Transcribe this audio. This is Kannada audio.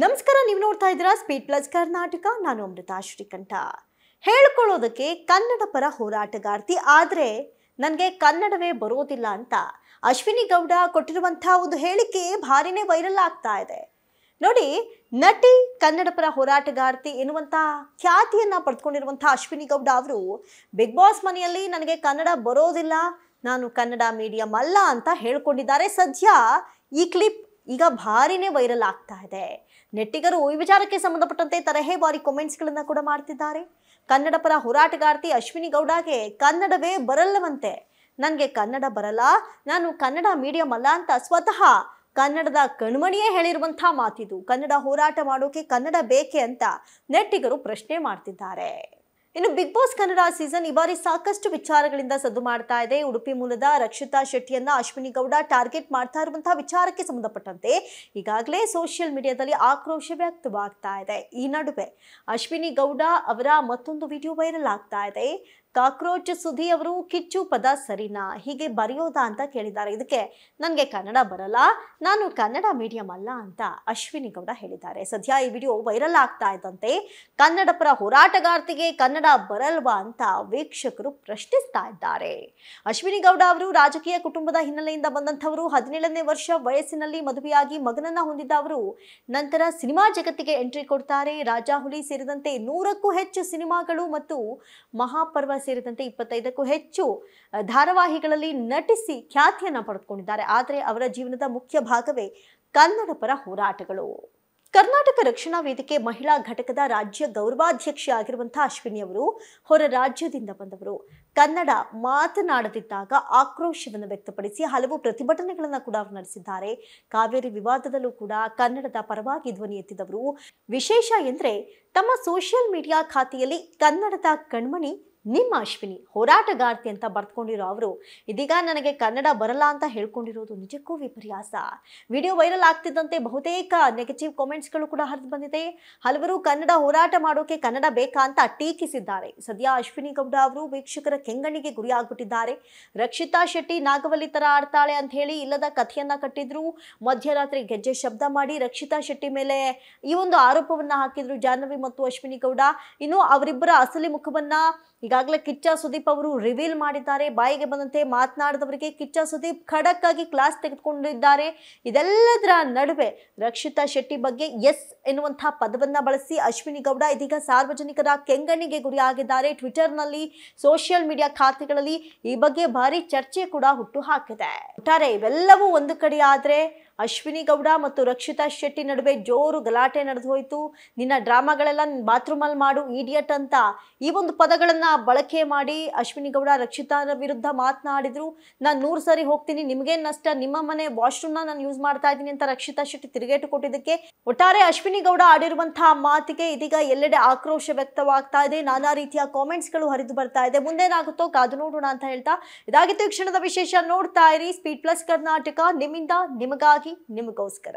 ನಮಸ್ಕಾರ, ನೀವು ನೋಡ್ತಾ ಇದ್ದೀರಾ ಸ್ಪೀಡ್ ಪ್ಲಸ್ ಕರ್ನಾಟಕ. ನಾನು ಅಮೃತಾ ಶ್ರೀಕಂಠ. ಹೇಳ್ಕೊಳ್ಳೋದಕ್ಕೆ ಕನ್ನಡ ಪರ ಹೋರಾಟಗಾರ್ತಿ, ಆದರೆ ನನಗೆ ಕನ್ನಡವೇ ಬರೋದಿಲ್ಲ ಅಂತ ಅಶ್ವಿನಿ ಗೌಡ ಕೊಟ್ಟಿರುವಂತಹ ಒಂದು ಹೇಳಿಕೆ ಭಾರಿನೇ ವೈರಲ್ ಆಗ್ತಾ ಇದೆ. ನೋಡಿ, ನಟಿ, ಕನ್ನಡ ಪರ ಹೋರಾಟಗಾರ್ತಿ ಎನ್ನುವಂಥ ಖ್ಯಾತಿಯನ್ನು ಪಡೆದುಕೊಂಡಿರುವಂಥ ಅಶ್ವಿನಿ ಗೌಡ ಅವರು ಬಿಗ್ ಬಾಸ್ ಮನೆಯಲ್ಲಿ ನನಗೆ ಕನ್ನಡ ಬರೋದಿಲ್ಲ, ನಾನು ಕನ್ನಡ ಮೀಡಿಯಂ ಅಲ್ಲ ಅಂತ ಹೇಳ್ಕೊಂಡಿದ್ದಾರೆ. ಸದ್ಯ ಈ ಕ್ಲಿಪ್ ಈಗ ಭಾರಿನೇ ವೈರಲ್ ಆಗ್ತಾ ಇದೆ. ನೆಟ್ಟಿಗರು ಈ ವಿಚಾರಕ್ಕೆ ಸಂಬಂಧಪಟ್ಟಂತೆ ತರಹೇವಾರಿ ಕಾಮೆಂಟ್ಸ್ಗಳನ್ನು ಕೂಡ ಮಾಡ್ತಿದ್ದಾರೆ. ಕನ್ನಡ ಪರ ಹೋರಾಟಗಾರ್ತಿ ಅಶ್ವಿನಿ ಗೌಡಗೆ ಕನ್ನಡವೇ ಬರಲ್ಲವಂತೆ. ನನಗೆ ಕನ್ನಡ ಬರಲ್ಲ, ನಾನು ಕನ್ನಡ ಮೀಡಿಯಂ ಅಲ್ಲ ಅಂತ ಸ್ವತಃ ಕನ್ನಡದ ಕಣ್ಮಣಿಯೇ ಹೇಳಿರುವಂಥ ಮಾತಿದು. ಕನ್ನಡ ಹೋರಾಟ ಮಾಡೋಕೆ ಕನ್ನಡ ಬೇಕೆ ಅಂತ ನೆಟ್ಟಿಗರು ಪ್ರಶ್ನೆ ಮಾಡ್ತಿದ್ದಾರೆ. ಇನ್ನು ಬಿಗ್ ಬಾಸ್ ಕನ್ನಡ ಸೀಸನ್ ಈ ಬಾರಿ ಸಾಕಷ್ಟು ವಿಚಾರಗಳಿಂದ ಸದ್ದು ಮಾಡ್ತಾ ಇದೆ. ಉಡುಪಿ ಮೂಲದ ರಕ್ಷಿತಾ ಶೆಟ್ಟಿಯನ್ನ ಅಶ್ವಿನಿ ಗೌಡ ಟಾರ್ಗೆಟ್ ಮಾಡ್ತಾ ಇರುವಂತಹ ವಿಚಾರಕ್ಕೆ ಸಂಬಂಧಪಟ್ಟಂತೆ ಈಗಾಗಲೇ ಸೋಷಿಯಲ್ ಮೀಡಿಯಾದಲ್ಲಿ ಆಕ್ರೋಶ ವ್ಯಕ್ತವಾಗ್ತಾ ಇದೆ. ಈ ನಡುವೆ ಅಶ್ವಿನಿ ಗೌಡ ಅವರ ಮತ್ತೊಂದು ವಿಡಿಯೋ ವೈರಲ್ ಆಗ್ತಾ ಇದೆ. ಕಾಕ್ರೋಚ್ ಸುಧಿ ಅವರು ಕಿಚ್ಚು ಪದ ಸರಿನಾ, ಹೀಗೆ ಬರೆಯೋದಾ ಅಂತ ಕೇಳಿದ್ದಾರೆ. ಇದಕ್ಕೆ ನನಗೆ ಕನ್ನಡ ಬರಲ್ಲ, ನಾನು ಕನ್ನಡ ಮೀಡಿಯಂ ಅಲ್ಲ ಅಂತ ಅಶ್ವಿನಿ ಗೌಡ ಹೇಳಿದ್ದಾರೆ. ಸದ್ಯ ಈ ವಿಡಿಯೋ ವೈರಲ್ ಆಗ್ತಾ ಇದ್ದಂತೆ ಕನ್ನಡ ಪರ ಹೋರಾಟಗಾರ್ತಿಗೆ ಕನ್ನಡ ಬರಲ್ವಾ ಅಂತ ವೀಕ್ಷಕರು ಪ್ರಶ್ನಿಸ್ತಾ ಇದ್ದಾರೆ. ಅಶ್ವಿನಿ ಗೌಡ ಅವರು ರಾಜಕೀಯ ಕುಟುಂಬದ ಹಿನ್ನೆಲೆಯಿಂದ ಬಂದಂಥವರು. 17ನೇ ವರ್ಷ ವಯಸ್ಸಿನಲ್ಲಿ ಮದುವೆಯಾಗಿ ಮಗನನ್ನ ಹೊಂದಿದ್ದ ಅವರು ನಂತರ ಸಿನಿಮಾ ಜಗತ್ತಿಗೆ ಎಂಟ್ರಿ ಕೊಡ್ತಾರೆ. ರಾಜಾಹುಲಿ ಸೇರಿದಂತೆ 100ಕ್ಕೂ ಹೆಚ್ಚು ಸಿನಿಮಾಗಳು ಮತ್ತು ಮಹಾಪರ್ವ ಸೇರಿದಂತೆ 25ಕ್ಕೂ ಹೆಚ್ಚು ಧಾರಾವಾಹಿಗಳಲ್ಲಿ ನಟಿಸಿ ಖ್ಯಾತಿಯನ್ನು ಪಡೆದುಕೊಂಡಿದ್ದಾರೆ. ಆದರೆ ಅವರ ಜೀವನದ ಮುಖ್ಯ ಭಾಗವೇ ಕನ್ನಡ ಪರ ಹೋರಾಟಗಳು. ಕರ್ನಾಟಕ ರಕ್ಷಣಾ ವೇದಿಕೆ ಮಹಿಳಾ ಘಟಕದ ರಾಜ್ಯ ಗೌರವಾಧ್ಯಕ್ಷೆ ಆಗಿರುವಂತಹ ಅಶ್ವಿನಿ ಅವರು ಹೊರ ರಾಜ್ಯದಿಂದ ಬಂದವರು. ಕನ್ನಡ ಮಾತನಾಡದಿದ್ದಾಗ ಆಕ್ರೋಶವನ್ನು ವ್ಯಕ್ತಪಡಿಸಿ ಹಲವು ಪ್ರತಿಭಟನೆಗಳನ್ನು ಕೂಡ ನಡೆಸಿದ್ದಾರೆ. ಕಾವೇರಿ ವಿವಾದದಲ್ಲೂ ಕೂಡ ಕನ್ನಡದ ಪರವಾಗಿ ಧ್ವನಿ ಎತ್ತಿದವರು. ವಿಶೇಷ ಎಂದರೆ ತಮ್ಮ ಸೋಷಿಯಲ್ ಮೀಡಿಯಾ ಖಾತೆಯಲ್ಲಿ ಕನ್ನಡದ ಕಣ್ಮಣಿ ನಿಮ್ಮ ಅಶ್ವಿನಿ ಹೋರಾಟಗಾರ್ತಿ ಅಂತ ಬರ್ತ್ಕೊಂಡಿರೋ ಅವರು ಇದೀಗ ನನಗೆ ಕನ್ನಡ ಬರಲ್ಲ ಅಂತ ಹೇಳ್ಕೊಂಡಿರೋದು ನಿಜಕ್ಕೂ ವಿಪರ್ಯಾಸ. ವಿಡಿಯೋ ವೈರಲ್ ಆಗ್ತಿದ್ದಂತೆ ಬಹುತೇಕ ನೆಗೆಟಿವ್ ಕಾಮೆಂಟ್ಸ್ಗಳು ಕೂಡ ಹರಿದು ಬಂದಿದೆ. ಹಲವರು ಕನ್ನಡ ಹೋರಾಟ ಮಾಡೋಕೆ ಕನ್ನಡ ಬೇಕಾ ಅಂತ ಟೀಕಿಸಿದ್ದಾರೆ. ಸದ್ಯ ಅಶ್ವಿನಿ ಗೌಡ ಅವರು ವೀಕ್ಷಕರ ಕೆಂಗಣ್ಣಿಗೆ ಗುರಿಯಾಗ್ಬಿಟ್ಟಿದ್ದಾರೆ. ರಕ್ಷಿತಾ ಶೆಟ್ಟಿ ನಾಗವಲ್ಲಿ ತರ ಆಡ್ತಾಳೆ ಅಂತ ಹೇಳಿ ಇಲ್ಲದ ಕಥೆಯನ್ನ ಕಟ್ಟಿದ್ರು. ಮಧ್ಯರಾತ್ರಿ ಗೆಜ್ಜೆ ಶಬ್ದ ಮಾಡಿ ರಕ್ಷಿತಾ ಶೆಟ್ಟಿ ಮೇಲೆ ಈ ಒಂದು ಆರೋಪವನ್ನ ಹಾಕಿದ್ರು ಜಾಹ್ನವಿ ಮತ್ತು ಅಶ್ವಿನಿ ಗೌಡ. ಇನ್ನು ಅವರಿಬ್ಬರ ಅಸಲಿ ಮುಖವನ್ನ ಈಗಾಗಲೇ ಕಿಚ್ಚ ಸುದೀಪ್ ಅವರು ರಿವೀಲ್ ಮಾಡಿದ್ದಾರೆ. ಬಾಯಿಗೆ ಬಂದಂತೆ ಮಾತನಾಡಿದವರಿಗೆ ಕಿಚ್ಚ ಸುದೀಪ್ ಖಡಕ್ ಆಗಿ ಕ್ಲಾಸ್ ತೆಗೆದುಕೊಂಡಿದ್ದಾರೆ. ಇದೆಲ್ಲದರ ನಡುವೆ ರಕ್ಷಿತಾ ಶೆಟ್ಟಿ ಬಗ್ಗೆ ಎಸ್ ಎನ್ನುವಂತಹ ಪದವನ್ನ ಬಳಸಿ ಅಶ್ವಿನಿ ಗೌಡ ಇದೀಗ ಸಾರ್ವಜನಿಕರ ಕೆಂಗಣ್ಣಿಗೆ ಗುರಿಯಾಗಿದ್ದಾರೆ. ಟ್ವಿಟರ್ನಲ್ಲಿ, ಸೋಷಿಯಲ್ ಮೀಡಿಯಾ ಖಾತೆಗಳಲ್ಲಿ ಈ ಬಗ್ಗೆ ಭಾರಿ ಚರ್ಚೆ ಕೂಡ ಹುಟ್ಟು ಹಾಕಿದೆ. ಒಟ್ಟಾರೆ ಇವೆಲ್ಲವೂ ಒಂದು ಕಡೆ ಆದ್ರೆ ಅಶ್ವಿನಿ ಗೌಡ ಮತ್ತು ರಕ್ಷಿತಾ ಶೆಟ್ಟಿ ನಡುವೆ ಜೋರು ಗಲಾಟೆ ನಡೆದು ಹೋಯಿತು. ನಿನ್ನ ಡ್ರಾಮಾಗಳೆಲ್ಲ ಬಾತ್ರೂಮ್ ಅಲ್ಲಿ ಮಾಡು ಇಡಿಯಟ್ ಅಂತ ಈ ಒಂದು ಪದಗಳನ್ನ ಬಳಕೆ ಮಾಡಿ ಅಶ್ವಿನಿ ಗೌಡ ರಕ್ಷಿತಾರ ವಿರುದ್ಧ ಮಾತನಾಡಿದ್ರು. ನಾನು 100 ಸರಿ ಹೋಗ್ತೀನಿ, ನಿಮ್ಗೇನ್ ನಷ್ಟ, ನಿಮ್ಮ ಮನೆ ವಾಶ್ರೂಮ್ನ ನಾನು ಯೂಸ್ ಮಾಡ್ತಾ ಇದ್ದೀನಿ ಅಂತ ರಕ್ಷಿತಾ ಶೆಟ್ಟಿ ತಿರುಗೇಟು ಕೊಟ್ಟಿದ್ದಕ್ಕೆ ಒಟ್ಟಾರೆ ಅಶ್ವಿನಿ ಗೌಡ ಆಡಿರುವಂತಹ ಮಾತಿಗೆ ಇದೀಗ ಎಲ್ಲೆಡೆ ಆಕ್ರೋಶ ವ್ಯಕ್ತವಾಗ್ತಾ ಇದೆ. ನಾನಾ ರೀತಿಯ ಕಾಮೆಂಟ್ಸ್ಗಳು ಹರಿದು ಬರ್ತಾ ಇದೆ. ಮುಂದೇನಾಗುತ್ತೋ ಕಾದು ನೋಡೋಣ ಅಂತ ಹೇಳ್ತಾ ಇದಾಗಿತ್ತು ಈ ಕ್ಷಣದ ವಿಶೇಷ. ನೋಡ್ತಾ ಇರಿ ಸ್ಪೀಡ್ ಪ್ಲಸ್ ಕರ್ನಾಟಕ, ನಿಮ್ಮಿಂದ ನಿಮಗಾಗಿ ನಿಮಗೋಸ್ಕರ.